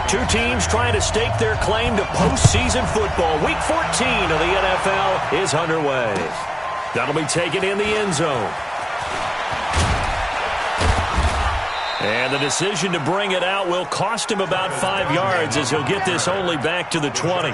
Two teams trying to stake their claim to postseason football. Week 14 of the NFL is underway. That'll be taken in the end zone. And the decision to bring it out will cost him about 5 yards as he'll get this only back to the 20.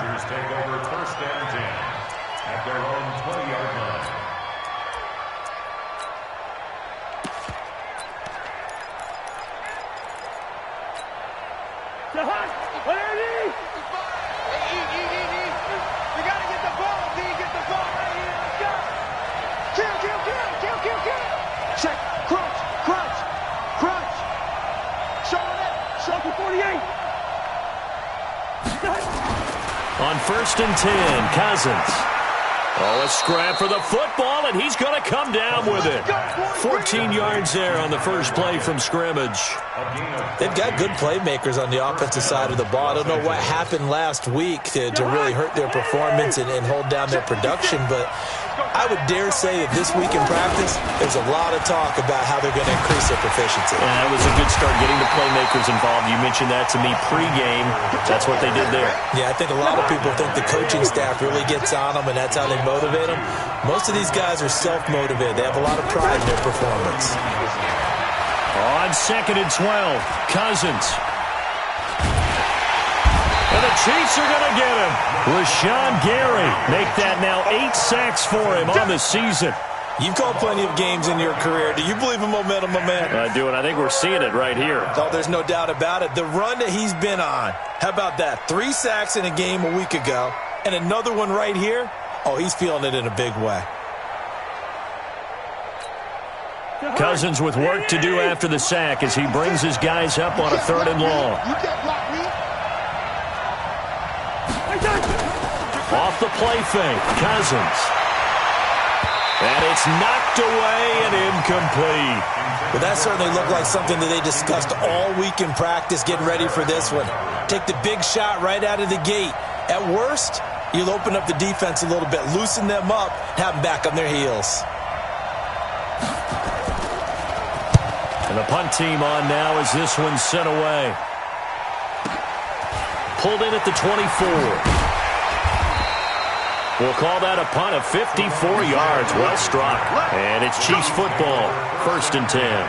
On 1st and 10, Cousins. Oh, a scrap for the football, and he's going to come down with it. 14 yards there on the first play from scrimmage. They've got good playmakers on the offensive side of the ball. I don't know what happened last week to really hurt their performance and hold down their production, but I would dare say that this week in practice, there's a lot of talk about how they're going to increase their proficiency. And that was a good start getting the playmakers involved. You mentioned that to me pregame. That's what they did there. Yeah, I think a lot of people think the coaching staff really gets on them, and that's how they motivate them. Most of these guys are self-motivated. They have a lot of pride in their performance. On 2nd and 12, Cousins. And the Chiefs are going to get him. Rashawn Gary make that now 8 sacks for him on the season. You've called plenty of games in your career. Do you believe in momentum, my man? I do, and I think we're seeing it right here. Oh, there's no doubt about it. The run that he's been on. How about that? 3 sacks in a game a week ago, and another one right here. Oh, he's feeling it in a big way. Cousins with work to do after the sack as he brings his guys up on a 3rd and long. Off the play fake, Cousins. And it's knocked away and incomplete. Well, that certainly looked like something that they discussed all week in practice getting ready for this one. Take the big shot right out of the gate. At worst, you'll open up the defense a little bit, loosen them up, have them back on their heels. And the punt team on now as this one's sent away. Pulled in at the 24. We'll call that a punt of 54 yards. Well struck. And it's Chiefs football. 1st and 10.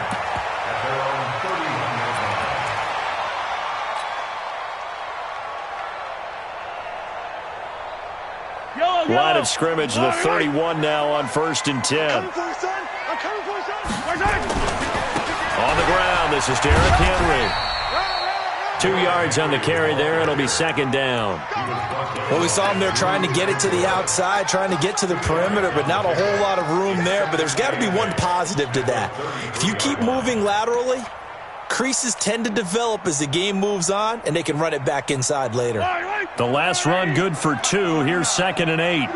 Line of scrimmage, the 31 now on 1st and 10. On the ground, this is Derrick Henry. 2 yards on the carry there. It'll be 2nd down. Well, we saw him there trying to get it to the outside, trying to get to the perimeter, but not a whole lot of room there. But there's got to be one positive to that. If you keep moving laterally, creases tend to develop as the game moves on, and they can run it back inside later. The last run good for 2. Here's 2nd and 8.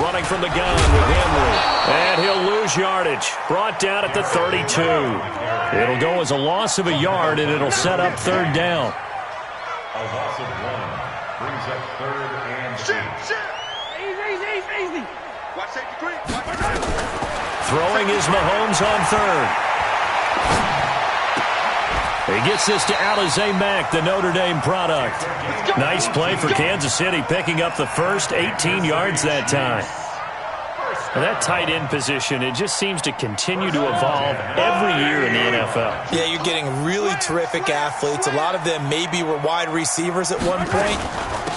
Running from the gun with Henry. And he'll lose yardage. Brought down at the 32. It'll go as a loss of a yard, and it'll set up 3rd down. A loss of 1 brings up 3rd and 8. Easy. Watch safety quick. Throwing is Mahomes on 3rd. He gets this to Alizé Mack, the Notre Dame product. Nice play for Kansas City, picking up the first 18 yards that time. And that tight end position, it just seems to continue to evolve every year in the NFL. Yeah, you're getting really terrific athletes. A lot of them maybe were wide receivers at one point.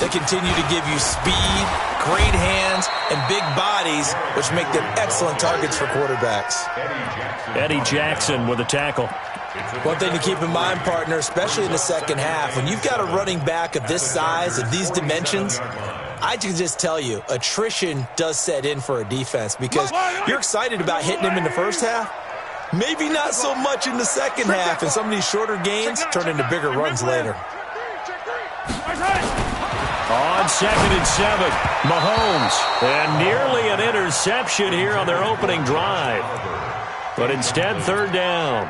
They continue to give you speed, great hands, and big bodies, which make them excellent targets for quarterbacks. Eddie Jackson with a tackle. One thing to keep in mind, partner, especially in the second half, when you've got a running back of this size, of these dimensions, I can just tell you, attrition does set in for a defense because you're excited about hitting him in the first half. Maybe not so much in the second half, and some of these shorter gains turn into bigger runs later. On 2nd and 7, Mahomes. And nearly an interception here on their opening drive. But instead, 3rd down.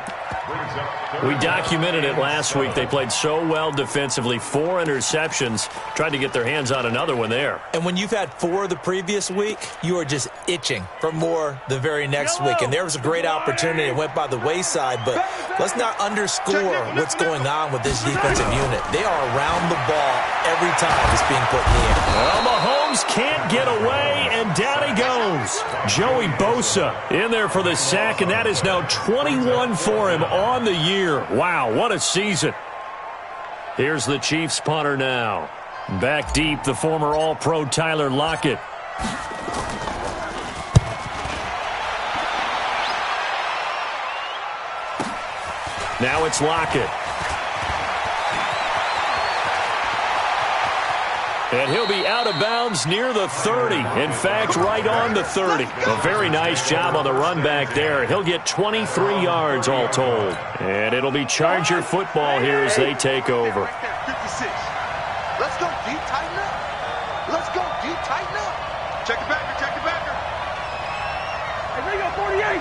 We documented it last week. They played so well defensively. 4 interceptions. Tried to get their hands on another one there. And when you've had 4 the previous week, you are just itching for more the very next week. And there was a great opportunity. It went by the wayside, but let's not underscore what's going on with this defensive unit. They are around the ball every time it's being put in the air. Well, Mahomes can't get away, and down he goes. Joey Bosa in there for the sack, and that is now 21 for him on the year. Wow, what a season. Here's the Chiefs punter now. Back deep, the former All-Pro Tyler Lockett. Now it's Lockett. And he'll be out of bounds near the 30. In fact, right on the 30. A very nice job on the run back there. He'll get 23 yards all told. And it'll be Charger football here as they take over. 56. Let's go deep, tighten up. Let's go deep, tighten up. Check it backer, check it backer. Hey, we got 48.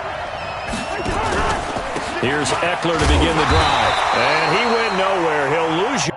Here's Eckler to begin the drive. And he went nowhere. He'll lose you.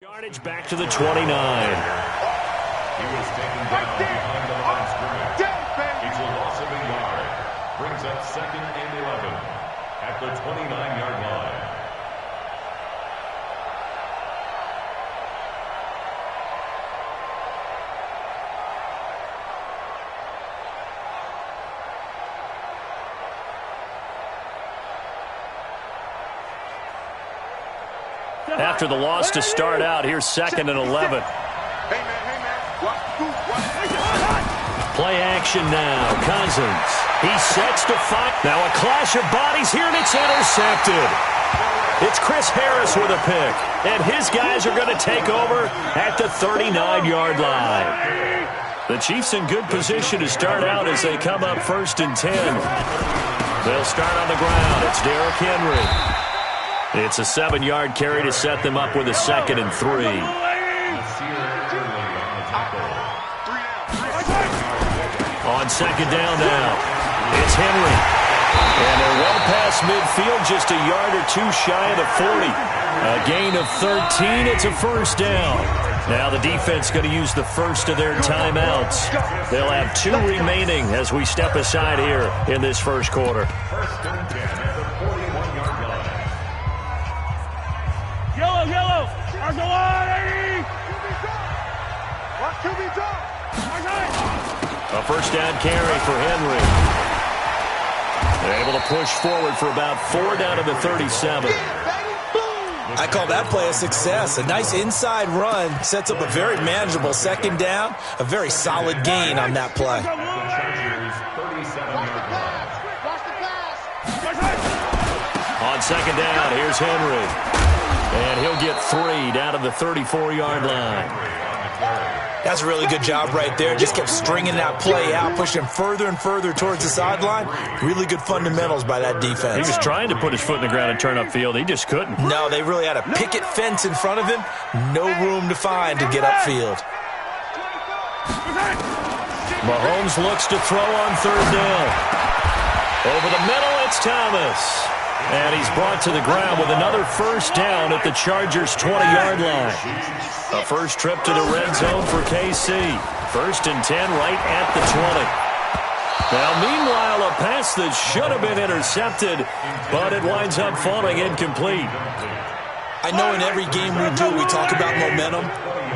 Yardage back to the 29. He was taken down behind the line of scrimmage. It's a loss of a yard. Brings up 2nd and 11 at the 29-yard line. After the loss to start out, here's 2nd and 11. Play action now. Cousins. He sets to fight. Now a clash of bodies here, and it's intercepted. It's Chris Harris with a pick, and his guys are going to take over at the 39-yard line. The Chiefs in good position to start out as they come up 1st and 10. They'll start on the ground. It's Derrick Henry. It's a 7-yard carry to set them up with a 2nd and 3. On 2nd down now, it's Henry. And they're well past midfield, just a yard or 2 shy of the 40. A gain of 13, it's a 1st down. Now the defense going to use the first of their timeouts. They'll have 2 remaining as we step aside here in this first quarter. 1st and 10 at the 41-yard line. Yellow. Arcelani. Watch QB drop. A 1st down carry for Henry. They're able to push forward for about 4 down to the 37. I call that play a success. A nice inside run sets up a very manageable 2nd down. A very solid gain on that play. The Chargers' 37-yard line. On 2nd down, here's Henry. And he'll get 3 down to the 34-yard line. That's a really good job right there. Just kept stringing that play out, pushing further and further towards the sideline. Really good fundamentals by that defense. He was trying to put his foot in the ground and turn upfield. He just couldn't. No, they really had a picket fence in front of him. No room to find to get upfield. Mahomes looks to throw on 3rd down. Over the middle, it's Thomas. And he's brought to the ground with another 1st down at the Chargers' 20-yard line. A first trip to the red zone for KC. 1st and 10 right at the 20. Now, meanwhile, a pass that should have been intercepted, but it winds up falling incomplete. I know in every game we do, we talk about momentum.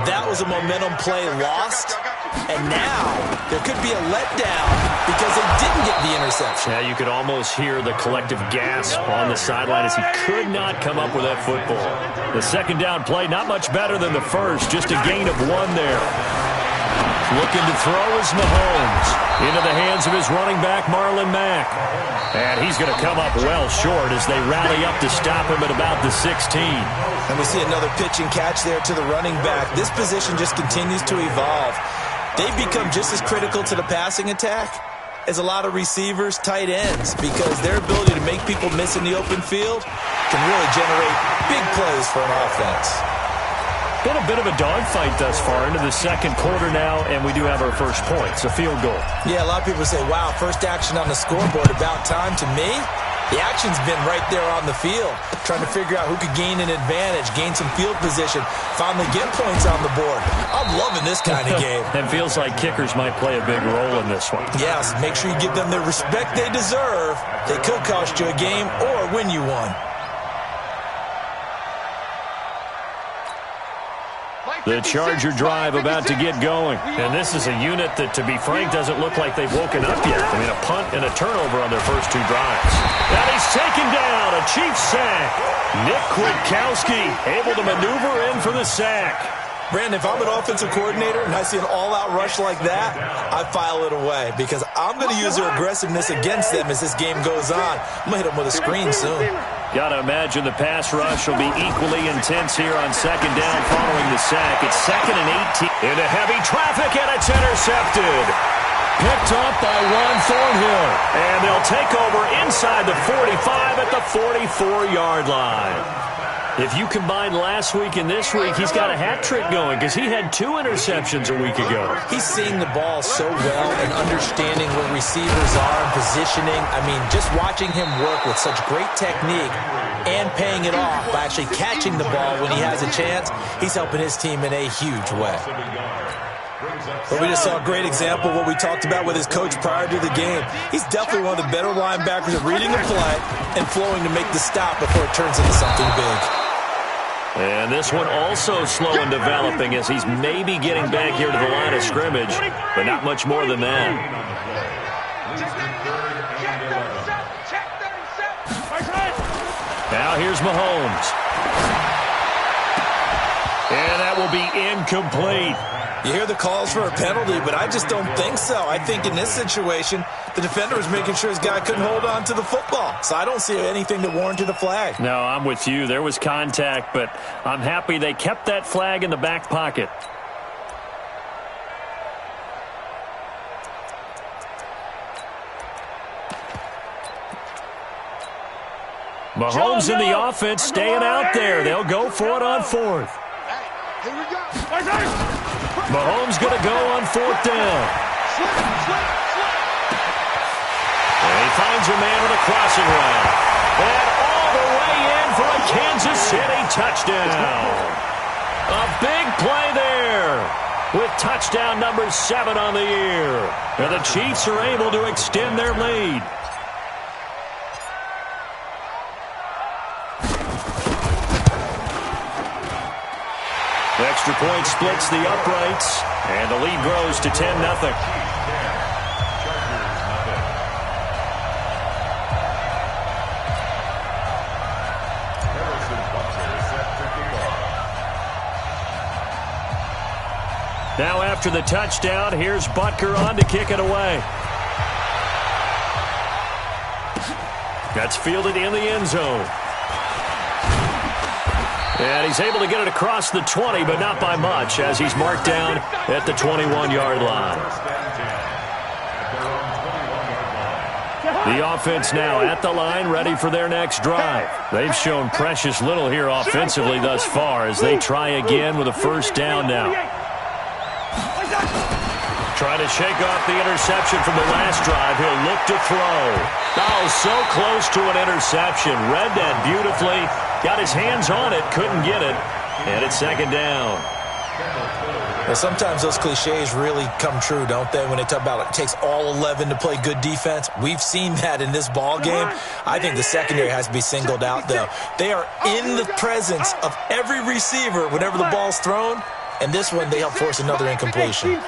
That was a momentum play lost, And now there could be a letdown because they didn't get the interception. Yeah, you could almost hear the collective gasp on the sideline as he could not come up with that football. The second down play, not much better than the first, just a gain of 1 there. Looking to throw is Mahomes. Into the hands of his running back, Marlon Mack. And he's going to come up well short as they rally up to stop him at about the 16. And we see another pitch and catch there to the running back. This position just continues to evolve. They've become just as critical to the passing attack as a lot of receivers, tight ends, because their ability to make people miss in the open field can really generate big plays for an offense. Been a bit of a dogfight thus far into the second quarter now, and we do have our first points, a field goal. Yeah, a lot of people say, wow, first action on the scoreboard, about time. To me, the action's been right there on the field, trying to figure out who could gain an advantage, gain some field position, finally get points on the board. I'm loving this kind of game. It feels like kickers might play a big role in this one. Yes, make sure you give them the respect they deserve. They could cost you a game or win you one. The Charger drive about to get going. And this is a unit that, to be frank, doesn't look like they've woken up yet. I mean, a punt and a turnover on their first 2 drives. And he's taken down, a Chiefs sack. Nick Kwiatkowski able to maneuver in for the sack. Brandon, if I'm an offensive coordinator and I see an all-out rush like that, I file it away because I'm going to use their aggressiveness against them as this game goes on. I'm going to hit them with a screen soon. Got to imagine the pass rush will be equally intense here on second down following the sack. It's 2nd and 18. Into heavy traffic, and it's intercepted. Picked up by Juan Thornhill. And they'll take over inside the 45 at the 44-yard line. If you combine last week and this week, he's got a hat trick going because he had 2 interceptions a week ago. He's seeing the ball so well and understanding where receivers are and positioning. I mean, just watching him work with such great technique and paying it off by actually catching the ball when he has a chance, he's helping his team in a huge way. But we just saw a great example of what we talked about with his coach prior to the game. He's definitely one of the better linebackers at reading the play and flowing to make the stop before it turns into something big. And this one also slow in developing as he's maybe getting back here to the line of scrimmage, but not much more than that. Now here's Mahomes. And that will be incomplete. You hear the calls for a penalty, but I just don't think so. I think in this situation, the defender was making sure his guy couldn't hold on to the football. So I don't see anything that warranted a flag. No, I'm with you. There was contact, but I'm happy they kept that flag in the back pocket. Mahomes in the offense staying out there. They'll go for it on 4th. Here we go. Mahomes going to go on 4th down. And he finds a man with a crossing route. And all the way in for a Kansas City touchdown. A big play there with touchdown number 7 on the year. And the Chiefs are able to extend their lead. The extra point splits the uprights, and the lead grows to 10-0. Now after the touchdown, here's Butker on to kick it away. That's fielded in the end zone. And he's able to get it across the 20, but not by much, as he's marked down at the 21-yard line. The offense now at the line, ready for their next drive. They've shown precious little here offensively thus far as they try again with a first down now. Trying to shake off the interception from the last drive. He'll look to throw. Oh, so close to an interception. Read that beautifully. Got his hands on it, couldn't get it, and it's second down. Well, sometimes those cliches really come true, don't they, when they talk about it takes all 11 to play good defense. We've seen that in this ball game. I think the secondary has to be singled out, though. They are in the presence of every receiver whenever the ball's thrown, and this one they help force another incompletion.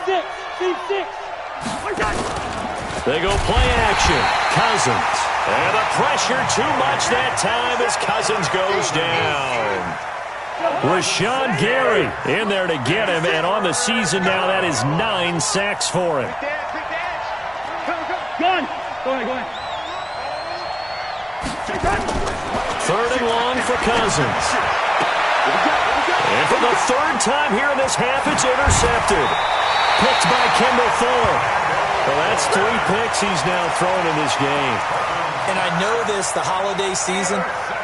They go play action. Cousins. And the pressure too much that time as Cousins goes down. Rashawn Gary in there to get him, and on the season now, that is 9 sacks for him. Go ahead. Third and long for Cousins. And for the third time here in this half, it's intercepted. Picked by Kendall Fuller. Well, that's 3 picks he's now thrown in this game. And I know this, the holiday season,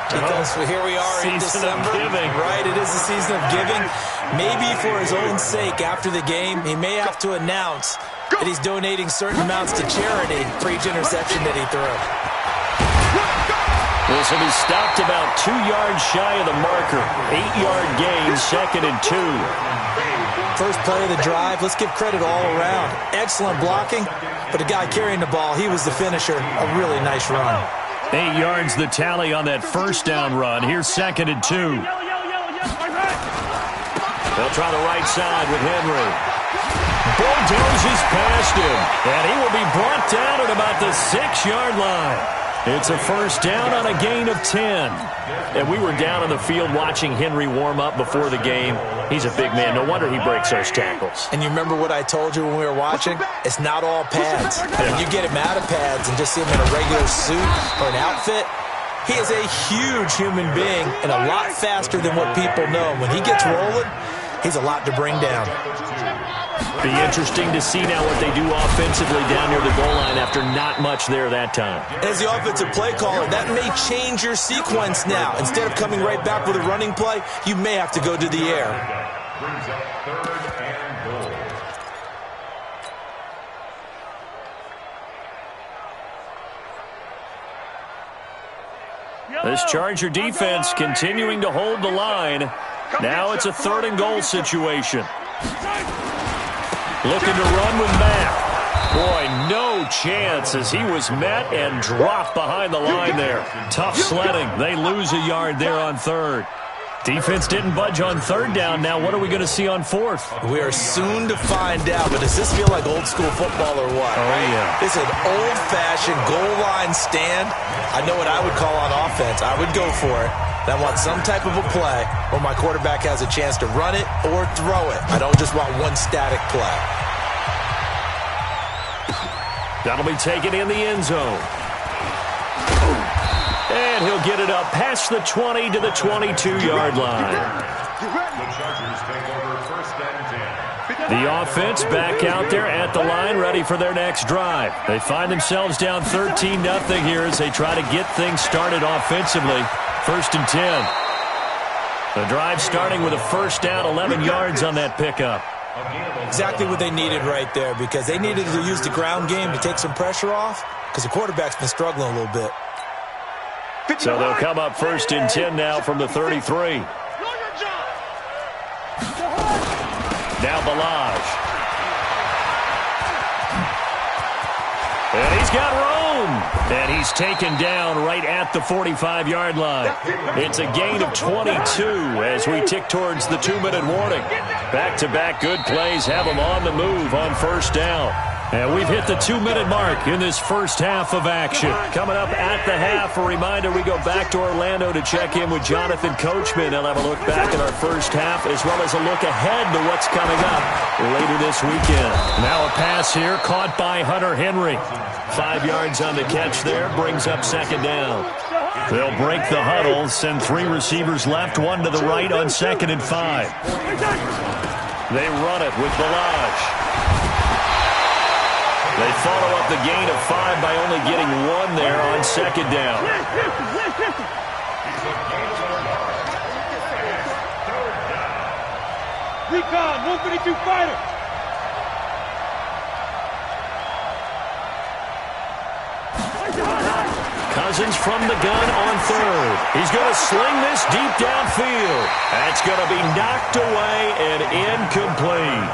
because here we are in December. Right, it is the season of giving. Maybe for his own sake, after the game, he may have to announce that he's donating certain amounts to charity for each interception that he threw. This will be stopped about 2 yards shy of the marker. 8-yard gain, 2nd and 2. First play of the drive, let's give credit all around. Excellent blocking, but the guy carrying the ball, he was the finisher. A really nice run. 8 yards the tally on that first down run. Here's 2nd and 2. They'll try the right side with Henry. Bulldozes past him, and he will be brought down at about the 6-yard line. It's a first down on a gain of 10. And we were down on the field watching Henry warm up before the game. He's a big man. No wonder he breaks those tackles. And you remember what I told you when we were watching? It's not all pads. When you get him out of pads and just see him in a regular suit or an outfit, he is a huge human being and a lot faster than what people know. When he gets rolling, he's a lot to bring down. Be interesting to see now what they do offensively down near the goal line after not much there that time. As the offensive play caller, that may change your sequence now. Instead of coming right back with a running play, you may have to go to the air. Brings up 3rd and goal. This Charger defense continuing to hold the line. Now it's a 3rd and goal situation. Looking to run with Mack. Boy, no chance as he was met and dropped behind the line there. Tough sledding. They lose a yard there on 3rd. Defense didn't budge on 3rd down. Now what are we going to see on 4th? We are soon to find out, but does this feel like old school football or what? Oh, yeah. It's an old-fashioned goal line stand. I know what I would call on offense. I would go for it. I want some type of a play where my quarterback has a chance to run it or throw it. I don't just want one static play. That'll be taken in the end zone. And he'll get it up past the 20 to the 22-yard line. The Chargers take over 1st and 10. The offense back out there at the line, ready for their next drive. They find themselves down 13-0 here as they try to get things started offensively. 1st and 10. The drive starting with a first down, 11 yards on that pickup. Exactly what they needed right there, because they needed to use the ground game to take some pressure off, because the quarterback's been struggling a little bit. So they'll come up 1st and 10 now from the 33. Now Balaj. And he's got room. And he's taken down right at the 45-yard line. It's a gain of 22 as we tick towards the 2-minute warning. Back-to-back good plays have them on the move on 1st down. And we've hit the 2-minute mark in this first half of action. Coming up at the half, a reminder, we go back to Orlando to check in with Jonathan Coachman. He'll have a look back at our first half as well as a look ahead to what's coming up later this weekend. Now a pass here caught by Hunter Henry. 5 yards on the catch there, brings up 2nd down. They'll break the huddle, send 3 receivers left, 1 to the right on 2nd and 5. They run it with Balaj. They follow up the gain of 5 by only getting 1 there on 2nd down. Recon, 152 fighter. Cousins from the gun on 3rd. He's going to sling this deep downfield. That's going to be knocked away and incomplete.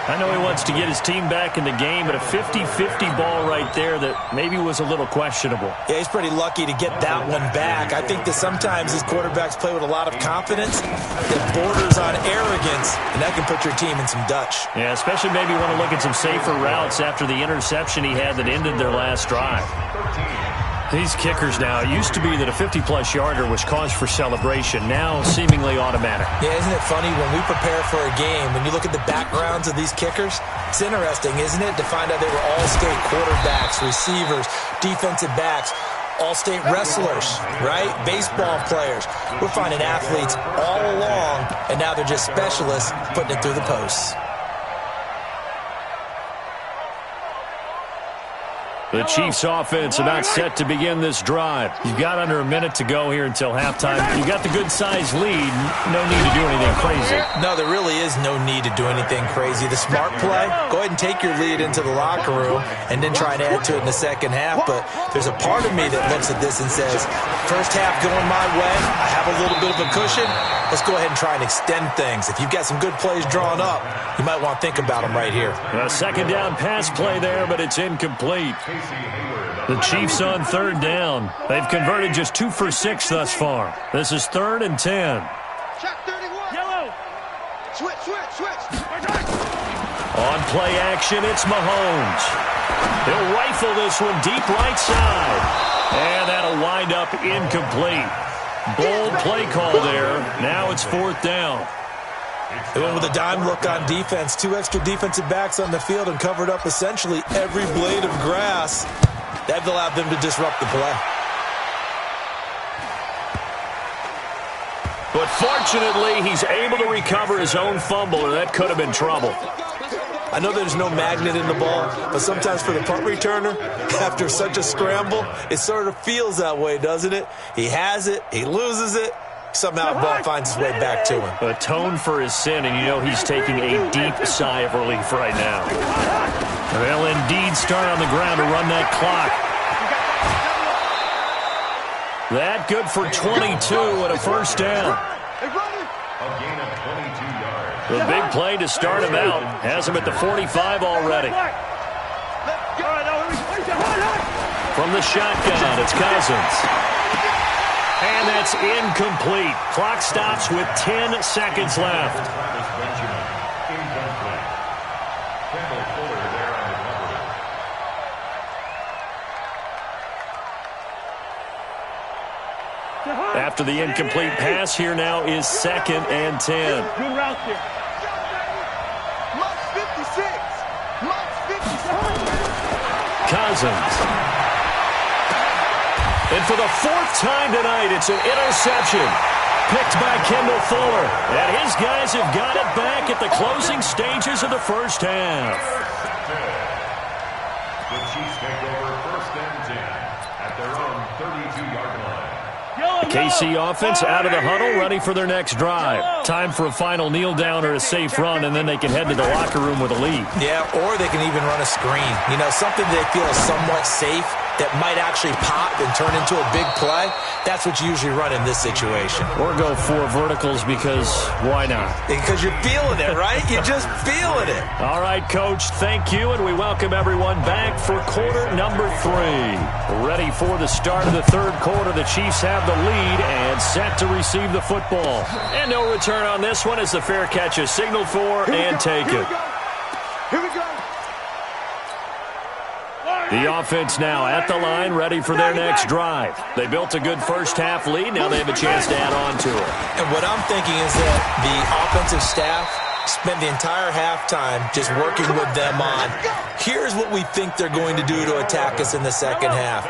I know he wants to get his team back in the game, but a 50-50 ball right there that maybe was a little questionable. Yeah, he's pretty lucky to get that one back. I think that sometimes these quarterbacks play with a lot of confidence that borders on arrogance, and that can put your team in some Dutch. Yeah, especially maybe want to look at some safer routes after the interception he had that ended their last drive. These kickers now, it used to be that a 50-plus yarder was cause for celebration, now seemingly automatic. Yeah, isn't it funny when we prepare for a game, when you look at the backgrounds of these kickers, it's interesting, isn't it, to find out they were all-state quarterbacks, receivers, defensive backs, all-state wrestlers, right? Baseball players. We're finding athletes all along, and now they're just specialists putting it through the posts. The Chiefs offense about set to begin this drive. You've got under a minute to go here until halftime. You got the good-sized lead. No need to do anything crazy. No, there really is no need to do anything crazy. The smart play, go ahead and take your lead into the locker room and then try and add to it in the second half. But there's a part of me that looks at this and says, first half going my way, I have a little bit of a cushion. Let's go ahead and try and extend things. If you've got some good plays drawn up, you might want to think about them right here. A second down pass play there, but it's incomplete. The Chiefs on third down. They've converted just 2 for 6 thus far. This is 3rd and 10. Check 31. Yellow. Switch. On play action, it's Mahomes. He'll rifle this one deep right side. And that'll wind up incomplete. Bold play call there. Now it's 4th down. They went with a dime look on defense. 2 extra defensive backs on the field and covered up essentially every blade of grass. That allowed them to disrupt the play. But fortunately, he's able to recover his own fumble, or that could have been trouble. I know there's no magnet in the ball, but sometimes for the punt returner, after such a scramble, it sort of feels that way, doesn't it? He has it, he loses it, somehow the ball finds its way back to him. Atone for his sin, and you know he's taking a deep sigh of relief right now. They'll indeed start on the ground to run that clock. That good for 22 and a first down. A gain of 22 yards. The big play to start him out has him at the 45 already. From the shotgun, it's Cousins. And that's incomplete. Clock stops with 10 seconds left. After the incomplete pass, here now is 2nd and 10. Good route here. Mark 56. Mark 56. Cousins. And for the 4th time tonight, it's an interception. Picked by Kendall Fuller. And his guys have got it back at the closing stages of the first half. The Chiefs take over 1st and 10 at their own 32-yard line. KC offense out of the huddle, ready for their next drive. Time for a final kneel down or a safe run, and then they can head to the locker room with a lead. Yeah, or they can even run a screen. You know, something they feel is somewhat safe that might actually pop and turn into a big play. That's what you usually run in this situation. Or go 4 verticals because why not? Because you're feeling it, right? You're just feeling it. All right, Coach, thank you, and we welcome everyone back for quarter number 3. Ready for the start of the 3rd quarter. The Chiefs have the lead and set to receive the football. And no return on this one as the fair catch is signaled for and taken. Here we go. The offense now at the line, ready for their next drive. They built a good first half lead. Now they have a chance to add on to it. And what I'm thinking is that the offensive staff spent the entire halftime just working with them on, here's what we think they're going to do to attack us in the second half.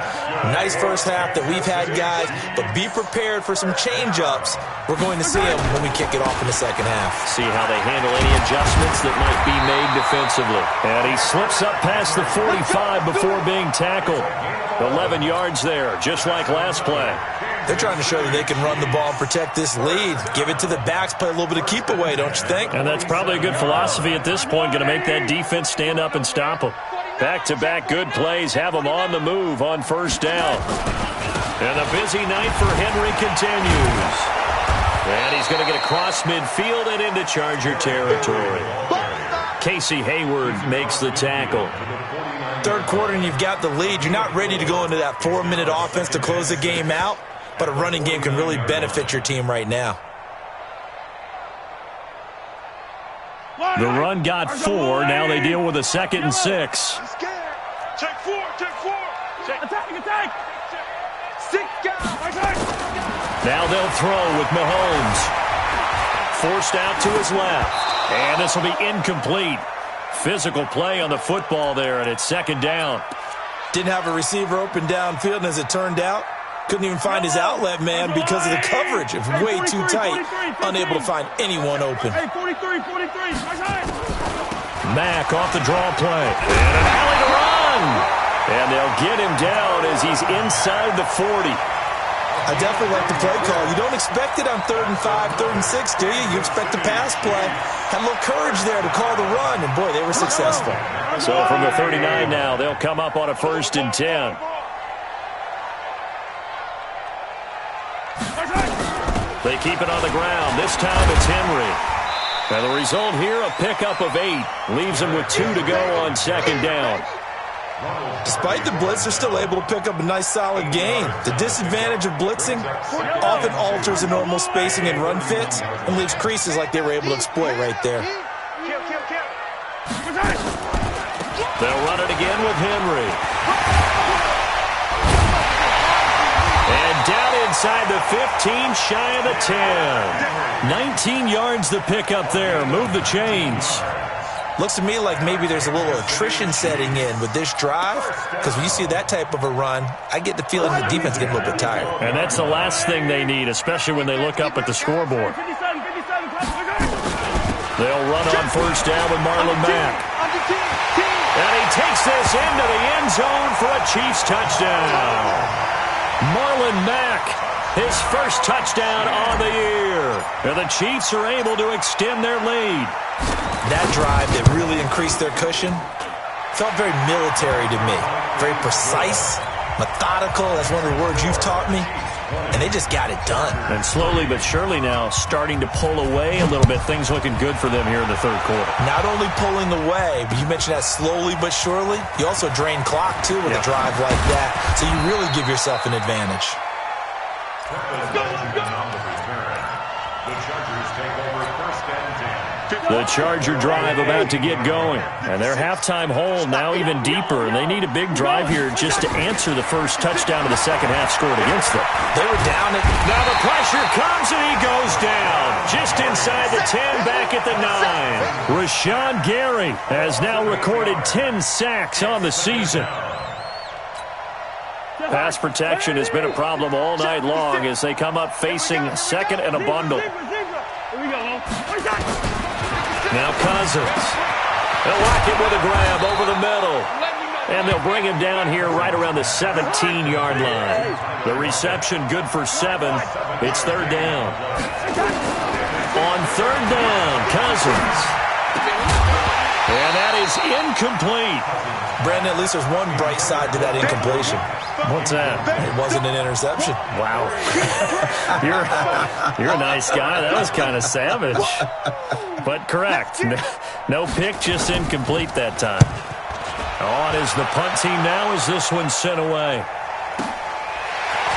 Nice first half that we've had, guys, but be prepared for some change-ups. We're going to see them when we kick it off in the second half. See how they handle any adjustments that might be made defensively. And he slips up past the 45 before being tackled. 11 yards there, just like last play. They're trying to show that they can run the ball and protect this lead. Give it to the backs, play a little bit of keep away, don't you think? And that's probably a good philosophy at this point, going to make that defense stand up and stop them. Back-to-back good plays have them on the move on first down. And a busy night for Henry continues. And he's going to get across midfield and into Charger territory. Casey Hayward makes the tackle. Third quarter and you've got the lead. You're not ready to go into that 4-minute offense to close the game out, but a running game can really benefit your team right now. The run got 4. Now they deal with a 2nd and 6. Check 4. Attack. 6 guys. Now they'll throw with Mahomes. Forced out to his left. And this will be incomplete. Physical play on the football there, and it's 2nd down. Didn't have a receiver open downfield, and as it turned out, couldn't even find his outlet man because of the coverage. It was way too tight. Unable to find anyone open. Hey, 43. Mack off the draw play. And an alley to run. And they'll get him down as he's inside the 40. I definitely like the play call. You don't expect it on 3rd and 5, 3rd and 6, do you? You expect the pass play. Had a little courage there to call the run, and boy, they were successful. So from the 39 now, they'll come up on a 1st and 10. They keep it on the ground. This time it's Henry. And the result here, a pickup of 8. Leaves them with 2 to go on 2nd down. Despite the blitz, they're still able to pick up a nice, solid gain. The disadvantage of blitzing often alters the normal spacing and run fits and leaves creases like they were able to exploit right there. They'll run it again with Henry. And down inside the 15, shy of the 10. 19 yards the pickup there. Move the chains. Looks to me like maybe there's a little attrition setting in with this drive, because when you see that type of a run, I get the feeling the defense getting a little bit tired. And that's the last thing they need, especially when they look up at the scoreboard. They'll run on 1st down with Marlon Mack. And he takes this into the end zone for a Chiefs touchdown. Marlon Mack, his first touchdown on the year. And the Chiefs are able to extend their lead. That drive that really increased their cushion felt very military to me. Very precise, methodical. That's one of the words you've taught me. And they just got it done. And slowly but surely now starting to pull away a little bit. Things looking good for them here in the 3rd quarter. Not only pulling away, but you mentioned that slowly but surely. You also drain clock, too, with a drive like that. So you really give yourself an advantage. Let's go. The Chargers take over 1st and 10. The Charger drive about to get going. And their halftime hole now even deeper. And they need a big drive here just to answer the first touchdown of the 2nd half scored against them. They were down at... Now the pressure comes and he goes down. Just inside the 10, back at the 9. Rashawn Gary has now recorded 10 sacks on the season. Pass protection has been a problem all night long as they come up facing 2nd and a bundle. Now Cousins. They'll lock it with a grab over the middle. And they'll bring him down here right around the 17-yard line. The reception good for 7. It's 3rd down. On 3rd down, Cousins. And that is incomplete. Brandon, at least there's one bright side to that incompletion. What's that? It wasn't an interception. Wow. You're a nice guy. That was kind of savage. But correct. No pick, just incomplete that time. On is the punt team now as this one's sent away.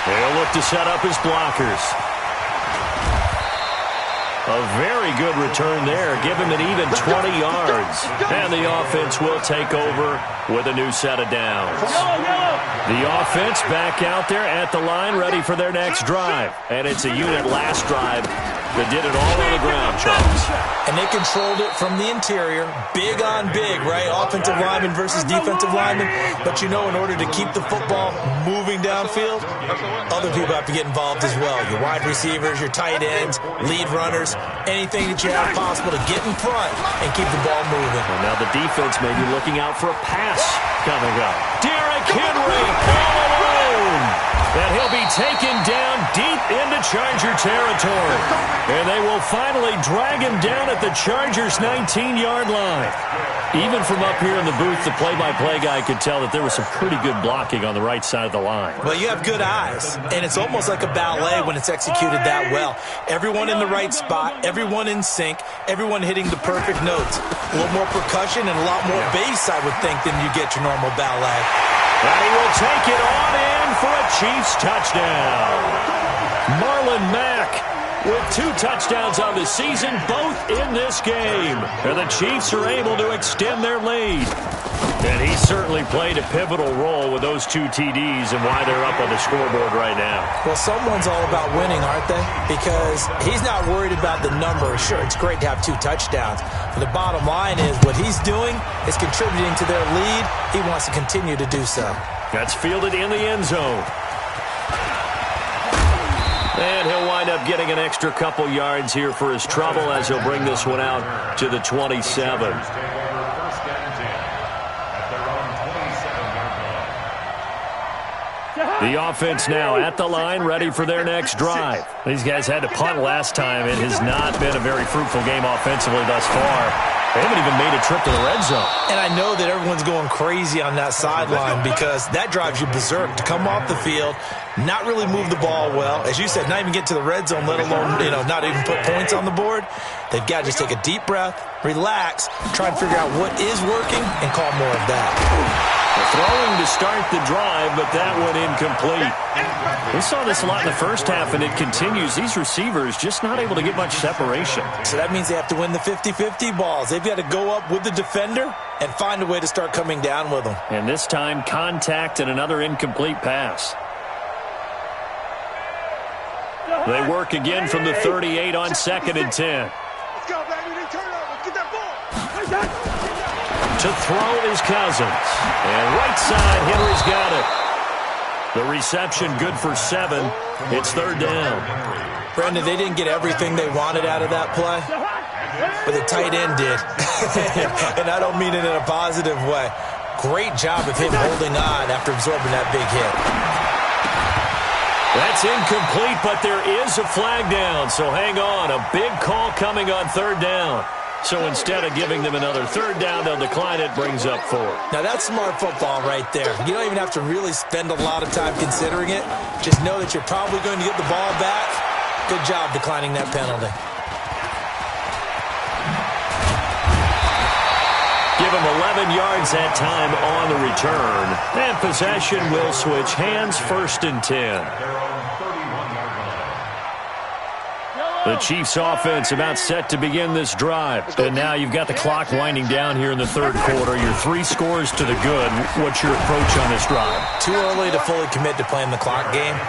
They'll look to set up his blockers. A very good return there. Give him an even 20 yards. And the offense will take over with a new set of downs. The offense back out there at the line, ready for their next drive. And it's a unit last drive that did it all on the ground, Charles. And they controlled it from the interior. Big on big, right? Offensive lineman versus defensive lineman. But you know, in order to keep the football moving downfield, other people have to get involved as well. Your wide receivers, your tight ends, lead runners, anything that you have possible to get in front and keep the ball moving. And now the defense may be looking out for a pass coming up. Derrick Henry all alone. And he'll be be taken down deep into Charger territory. And they will finally drag him down at the Chargers' 19-yard line. Even from up here in the booth, the play-by-play guy could tell that there was some pretty good blocking on the right side of the line. Well, you have good eyes, and it's almost like a ballet when it's executed that well. Everyone in the right spot, everyone in sync, everyone hitting the perfect notes. A little more percussion and a lot more bass, I would think, than you get your normal ballet. And he will take it on in for a Chiefs touchdown. Marlon Mack with 2 touchdowns on the season, both in this game. And the Chiefs are able to extend their lead. And he certainly played a pivotal role with those 2 TDs and why they're up on the scoreboard right now. Well, someone's all about winning, aren't they? Because he's not worried about the number. Sure, it's great to have 2 touchdowns. But the bottom line is what he's doing is contributing to their lead. He wants to continue to do so. That's fielded in the end zone. And he'll wind up getting an extra couple yards here for his trouble as he'll bring this one out to the 27. The offense now at the line, ready for their next drive. These guys had to punt last time. It has not been a very fruitful game offensively thus far. They haven't even made a trip to the red zone. And I know that everyone's going crazy on that sideline because that drives you berserk to come off the field, not really move the ball well. As you said, not even get to the red zone, let alone, not even put points on the board. They've got to just take a deep breath, relax, try and figure out what is working, and call more of that. Throwing to start the drive, but that one incomplete. We saw this a lot in the first half, and it continues. These receivers just not able to get much separation. So that means they have to win the 50-50 balls. They've got to go up with the defender and find a way to start coming down with them. And this time, contact and another incomplete pass. They work again from the 38 on 2nd and 10. Let's go, baby. They turn over. Get that ball. To throw is Cousins. And right side, Henry's got it. The reception good for 7. It's 3rd down. Brandon, they didn't get everything they wanted out of that play, but the tight end did. And I don't mean it in a positive way. Great job of him holding on after absorbing that big hit. That's incomplete, but there is a flag down, so hang on. A big call coming on 3rd down. So instead of giving them another 3rd down, they'll decline it, brings up 4. Now, that's smart football right there. You don't even have to really spend a lot of time considering it. Just know that you're probably going to get the ball back. Good job declining that penalty. Give him 11 yards that time on the return. And possession will switch hands, 1st and 10. The Chiefs offense about set to begin this drive. And now you've got the clock winding down here in the 3rd quarter. Your 3 scores to the good. What's your approach on this drive? Too early to fully commit to playing the clock game.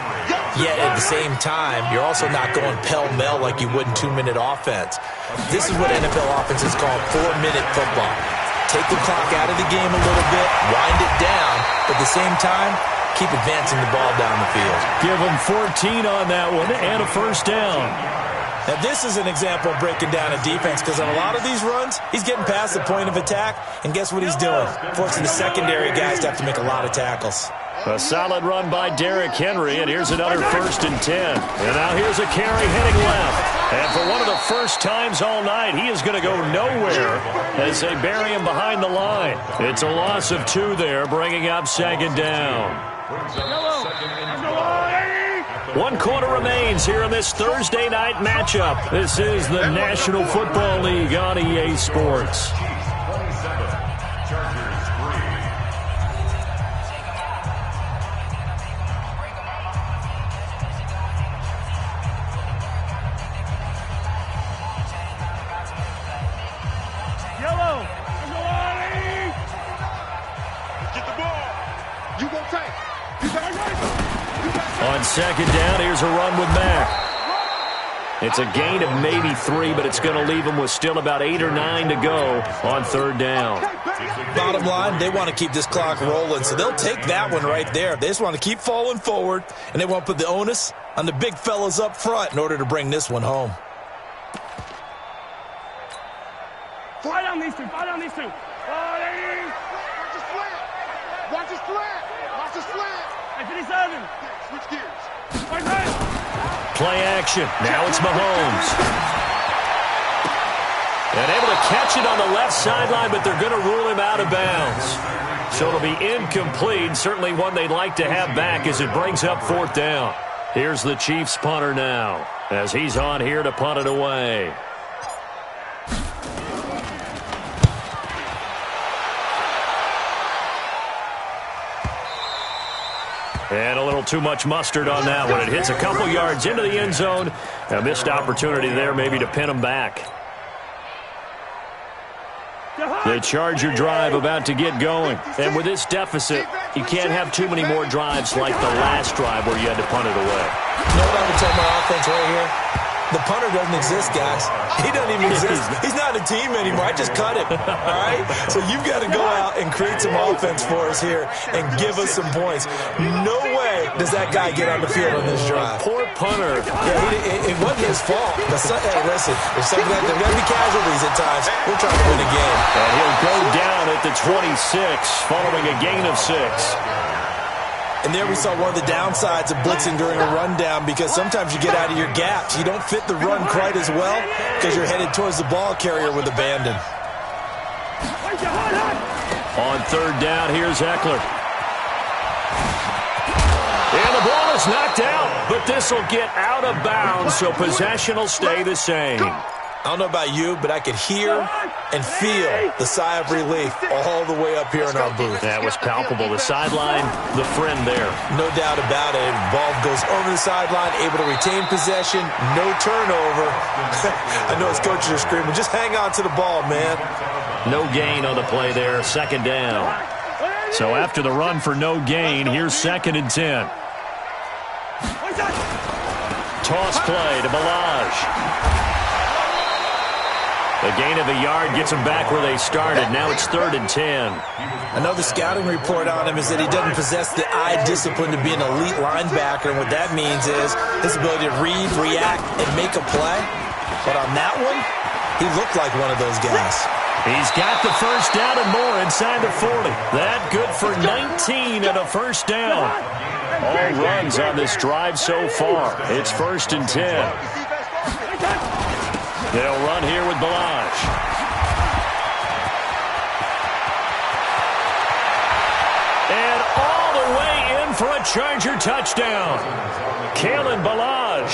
Yet at the same time, you're also not going pell-mell like you would in 2-minute offense. This is what NFL offenses call 4-minute football. Take the clock out of the game a little bit, wind it down, but at the same time, keep advancing the ball down the field. Give him 14 on that one and a 1st down. Now, this is an example of breaking down a defense because on a lot of these runs, he's getting past the point of attack, and guess what he's doing? Forcing the secondary guys to have to make a lot of tackles. A solid run by Derrick Henry, and here's another 1st and 10. And now here's a carry heading left. And for one of the first times all night, he is going to go nowhere as they bury him behind the line. It's a loss of 2 there, bringing up 2nd down. 1 quarter remains here in this Thursday night matchup. This is the National Football League on EA Sports. Yellow. Get the ball. You won't take. On 2nd down, here's a run with Mack. It's a gain of maybe 3, but it's going to leave them with still about 8 or 9 to go on 3rd down. Bottom line, they want to keep this clock rolling, so they'll take that one right there. They just want to keep falling forward, and they want to put the onus on the big fellas up front in order to bring this one home. Fly down these 2. Fly down these 2. Watch the slant. Watch the slant. Watch the slant. Hey, 57. Switch gears. play action. Now it's Mahomes. And able to catch it on the left sideline, but they're going to rule him out of bounds. So it'll be incomplete. Certainly one they'd like to have back as it brings up 4th down. Here's the Chiefs punter now as he's on here to punt it away. And a little too much mustard on that one. It hits a couple yards into the end zone. A missed opportunity there maybe to pin them back. The Charger drive about to get going. And with this deficit, you can't have too many more drives like the last drive where you had to punt it away. You know what I would tell my offense right here? The punter doesn't exist, guys. He doesn't even exist. He's not a team anymore. I just cut him, all right? So you've got to go out and create some offense for us here and give us some points. No way does that guy get on the field on this drive. Poor punter. Yeah, it wasn't his fault. But hey, listen, there's something that there's going to be casualties at times. We're trying to win a game. And he'll go down at the 26 following a gain of 6. And there we saw one of the downsides of blitzing during a rundown, because sometimes you get out of your gaps. You don't fit the run quite as well because you're headed towards the ball carrier with abandon. On 3rd down, here's Eckler. And the ball is knocked out, but this will get out of bounds, so possession will stay the same. I don't know about you, but I could hear and feel the sigh of relief all the way up here in our booth. That was palpable. The sideline, the friend there. No doubt about it. Ball goes over the sideline, able to retain possession, no turnover. I know his coaches are screaming, just hang on to the ball, man. No gain on the play there, 2nd down. So after the run for no gain, here's 2nd and 10. Toss play to Balaj. A gain of a yard gets them back where they started. Now it's 3rd and 10. I know the scouting report on him is that he doesn't possess the eye discipline to be an elite linebacker, and what that means is his ability to read, react, and make a play. But on that one, he looked like one of those guys. He's got the 1st down and more inside the 40. That good for 19 and a 1st down. All runs on this drive so far. It's 1st and 10. They'll run here with Balaj. And all the way in for a Charger touchdown. Kalen Balaj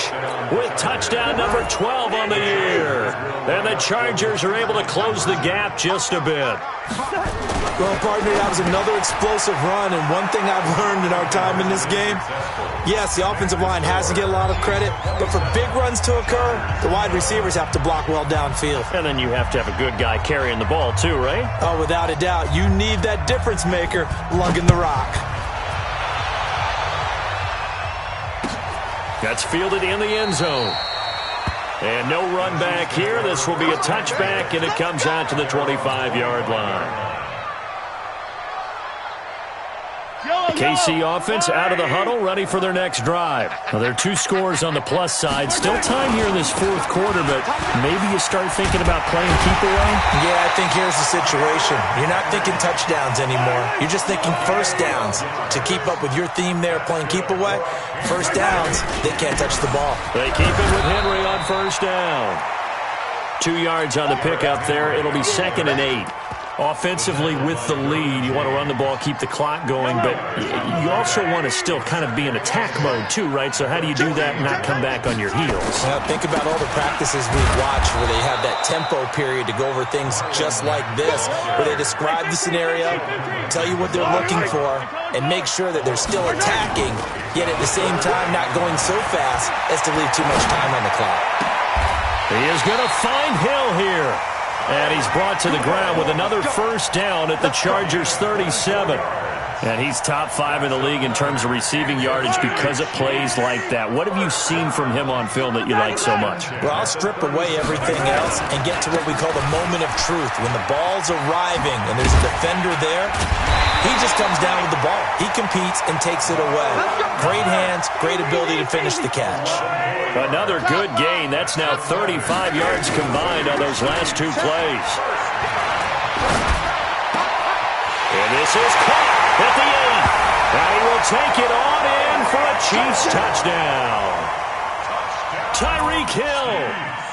with touchdown number 12 on the year. And the Chargers are able to close the gap just a bit. Well, partner, that was another explosive run, and one thing I've learned in our time in this game, yes, the offensive line has to get a lot of credit, but for big runs to occur, the wide receivers have to block well downfield. And then you have to have a good guy carrying the ball too, right? Oh, without a doubt. You need that difference maker lugging the rock. That's fielded in the end zone. And no run back here. This will be a touchback, and it comes out to the 25-yard line. KC offense out of the huddle, ready for their next drive. Well, there are 2 scores on the plus side. Still time here in this 4th quarter, but maybe you start thinking about playing keep away? Yeah, I think here's the situation. You're not thinking touchdowns anymore. You're just thinking 1st downs. To keep up with your theme there, playing keep away, 1st downs, they can't touch the ball. They keep it with Henry on 1st down. 2 yards on the pickup there. It'll be 2nd and 8. Offensively, with the lead, you want to run the ball, keep the clock going, but you also want to still kind of be in attack mode too, right? So how do you do that and not come back on your heels? Well, think about all the practices we've watched where they have that tempo period to go over things just like this, where they describe the scenario, tell you what they're looking for, and make sure that they're still attacking, yet at the same time not going so fast as to leave too much time on the clock. He is going to find Hill here. And he's brought to the ground with another 1st down at the Chargers' 37. And he's top 5 in the league in terms of receiving yardage because it plays like that. What have you seen from him on film that you like so much? Well, I'll strip away everything else and get to what we call the moment of truth. When the ball's arriving and there's a defender there, he just comes down with the ball. He competes and takes it away. Great hands, great ability to finish the catch. Another good gain. That's now 35 yards combined on those last 2 plays. And this is caught at the 8. And he will take it on in for a Chiefs touchdown. Tyreek Hill,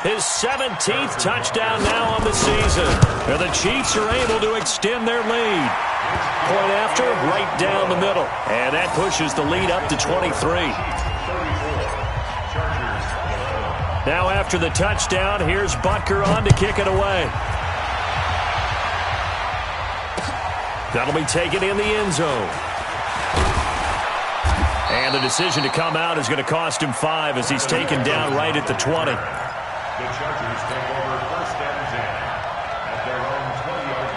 his 17th touchdown now on the season. And the Chiefs are able to extend their lead. Point after, right down the middle. And that pushes the lead up to 23. Now after the touchdown, here's Butker on to kick it away. That'll be taken in the end zone. And the decision to come out is going to cost him 5 as he's taken down right at the 20. The Chargers take over first and 10 at their own 20-yard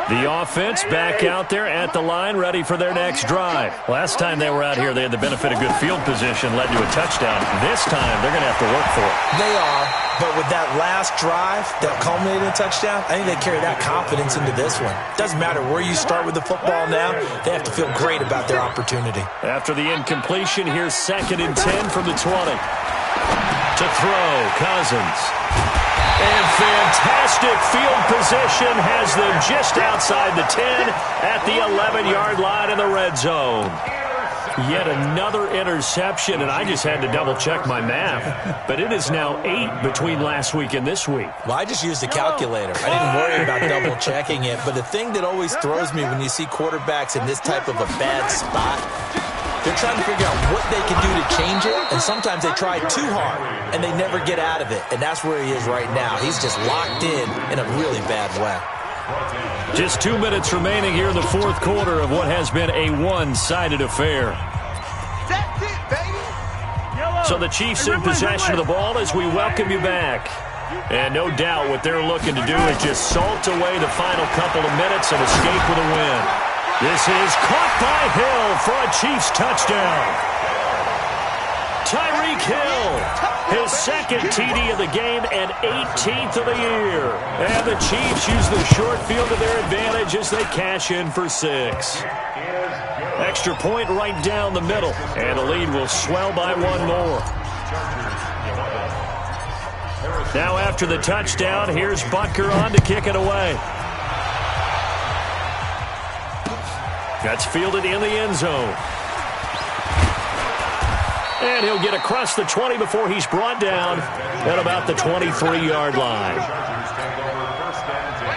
line. The offense back out there at the line, ready for their next drive. Last time they were out here, they had the benefit of good field position, led to a touchdown. This time, they're going to have to work for it. They are, but with that last drive that culminated in a touchdown, I think they carry that confidence into this one. Doesn't matter where you start with the football now, they have to feel great about their opportunity. After the incompletion, here's 2nd and 10 from the 20. To throw, Cousins. And fantastic field position has them just outside the 10 at the 11-yard line in the red zone. Yet another interception, and I just had to double-check my math. But it is now 8 between last week and this week. Well, I just used a calculator. I didn't worry about double-checking it. But the thing that always throws me when you see quarterbacks in this type of a bad spot, they're trying to figure out what they can do to change it, and sometimes they try too hard, and they never get out of it. And that's where he is right now. He's just locked in a really bad way. Just 2 minutes remaining here in the fourth quarter of what has been a one-sided affair. That's it, baby. So the Chiefs in possession of the ball as we welcome you back. And no doubt what they're looking to do is just salt away the final couple of minutes and escape with a win. This is caught by Hill for a Chiefs touchdown. Tyreek Hill, his 2nd TD of the game and 18th of the year. And the Chiefs use the short field to their advantage as they cash in for 6. Extra point right down the middle, and the lead will swell by 1 more. Now after the touchdown, here's Butker on to kick it away. That's fielded in the end zone. And he'll get across the 20 before he's brought down at about the 23-yard line.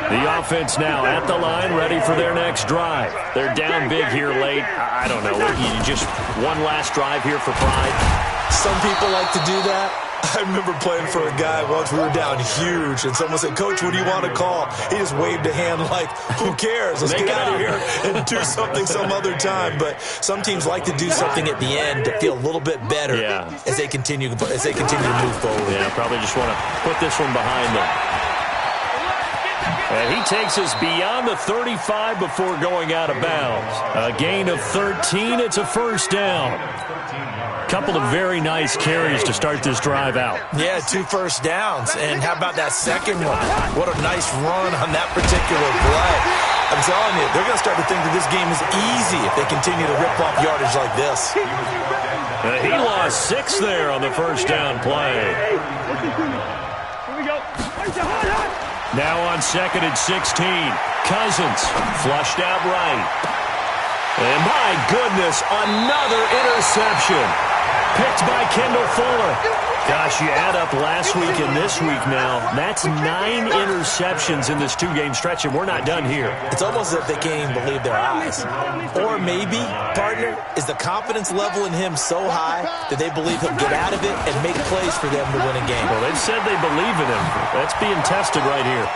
The offense now at the line, ready for their next drive. They're down big here late. I don't know. You just one last drive here for pride. Some people like to do that. I remember playing for a guy once. We were down huge, and someone said, "Coach, what do you want to call?" He just waved a hand like, "Who cares? Let's get out of here and do something some other time." But some teams like to do something at the end to feel a little bit better as they continue to move forward. Yeah, probably just want to put this one behind them. And he takes us beyond the 35 before going out of bounds. A gain of 13. It's a first down. Couple of very nice carries to start this drive out. Yeah, 2 first downs. And how about that second one? What a nice run on that particular play. I'm telling you, they're going to start to think that this game is easy if they continue to rip off yardage like this. He lost 6 there on the first down play. Here we go. Now on 2nd and 16. Cousins flushed out right. And my goodness, another interception. Picked by Kendall Fuller. Gosh, you add up last week and this week now. That's 9 interceptions in this 2-game stretch, and we're not done here. It's almost as if they can't even believe their eyes. Or maybe, partner, is the confidence level in him so high that they believe he'll get out of it and make plays for them to win a game. Well, they've said they believe in him. That's being tested right here.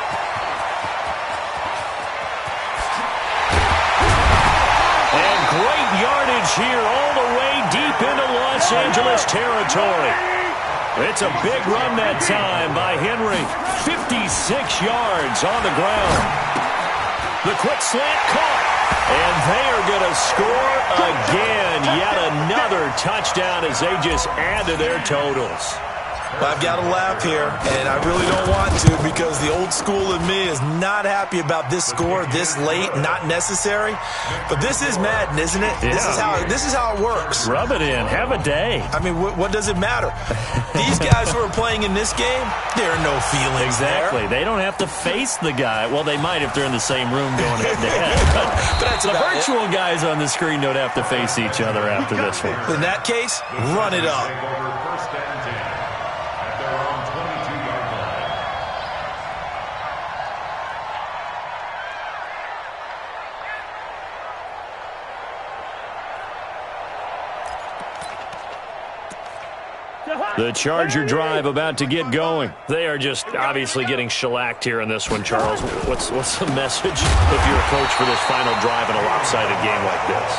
And great yardage here all the way deep into Los Angeles territory. It's a big run that time by Henry. 56 yards on the ground. The quick slant caught. And they are going to score again. Yet another touchdown as they just add to their totals. Well, I've got to laugh here, and I really don't want to because the old school in me is not happy about this score this late, not necessary. But this is Madden, isn't it? Yeah. This is how it works. Rub it in. Have a day. I mean, what does it matter? These guys who are playing in this game, there are no feelings Exactly. there. They don't have to face the guy. Well, they might if they're in the same room going head-to-head. But That's the about virtual guys on the screen don't have to face each other after this one. In that case, run it up. Take over first and 10 at their own 22-yard line. The Charger drive about to get going. They are just obviously getting shellacked here in this one, Charles. What's the message if you're a coach for this final drive in a lopsided game like this?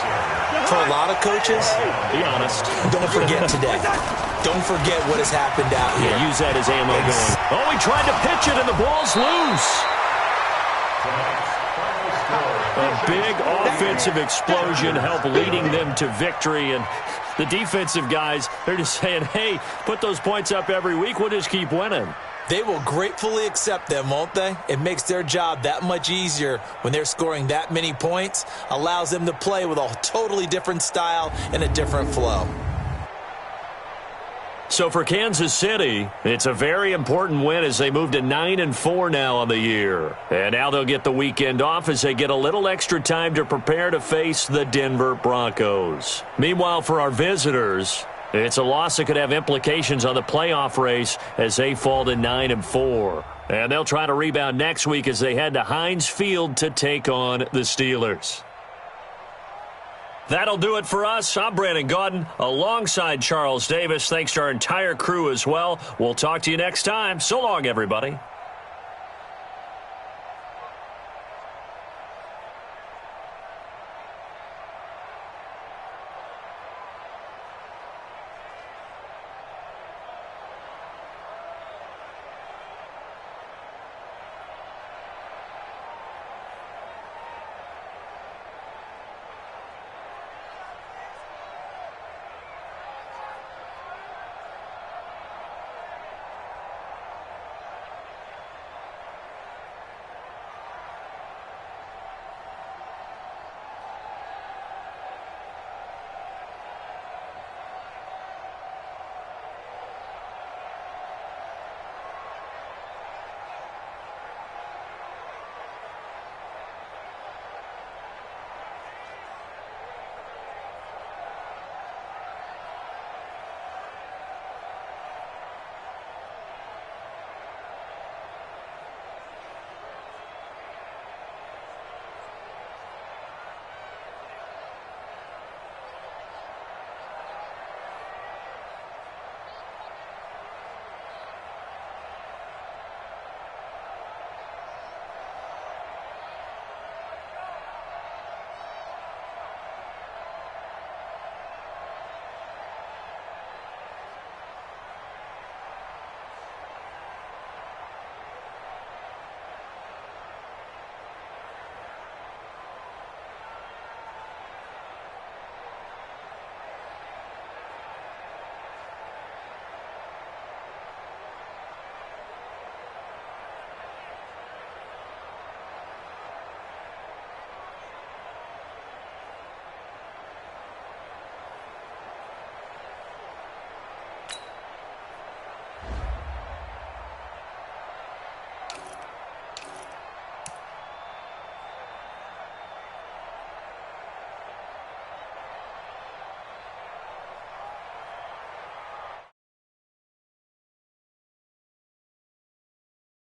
For a lot of coaches, Be honest. don't forget today. Don't forget what has happened out here. Yeah, use that as ammo going. Oh, he tried to pitch it, and the ball's loose. A big offensive explosion helped leading them to victory, and the defensive guys, they're just saying, hey, put those points up every week. We'll just keep winning. They will gratefully accept them, won't they? It makes their job that much easier when they're scoring that many points, allows them to play with a totally different style and a different flow. So for Kansas City, it's a very important win as they move to 9-4 now on the year. And now they'll get the weekend off as they get a little extra time to prepare to face the Denver Broncos. Meanwhile, for our visitors, it's a loss that could have implications on the playoff race as they fall to 9-4. And they'll try to rebound next week as they head to Heinz Field to take on the Steelers. That'll do it for us. I'm Brandon Gaudin alongside Charles Davis. Thanks to our entire crew as well. We'll talk to you next time. So long, everybody.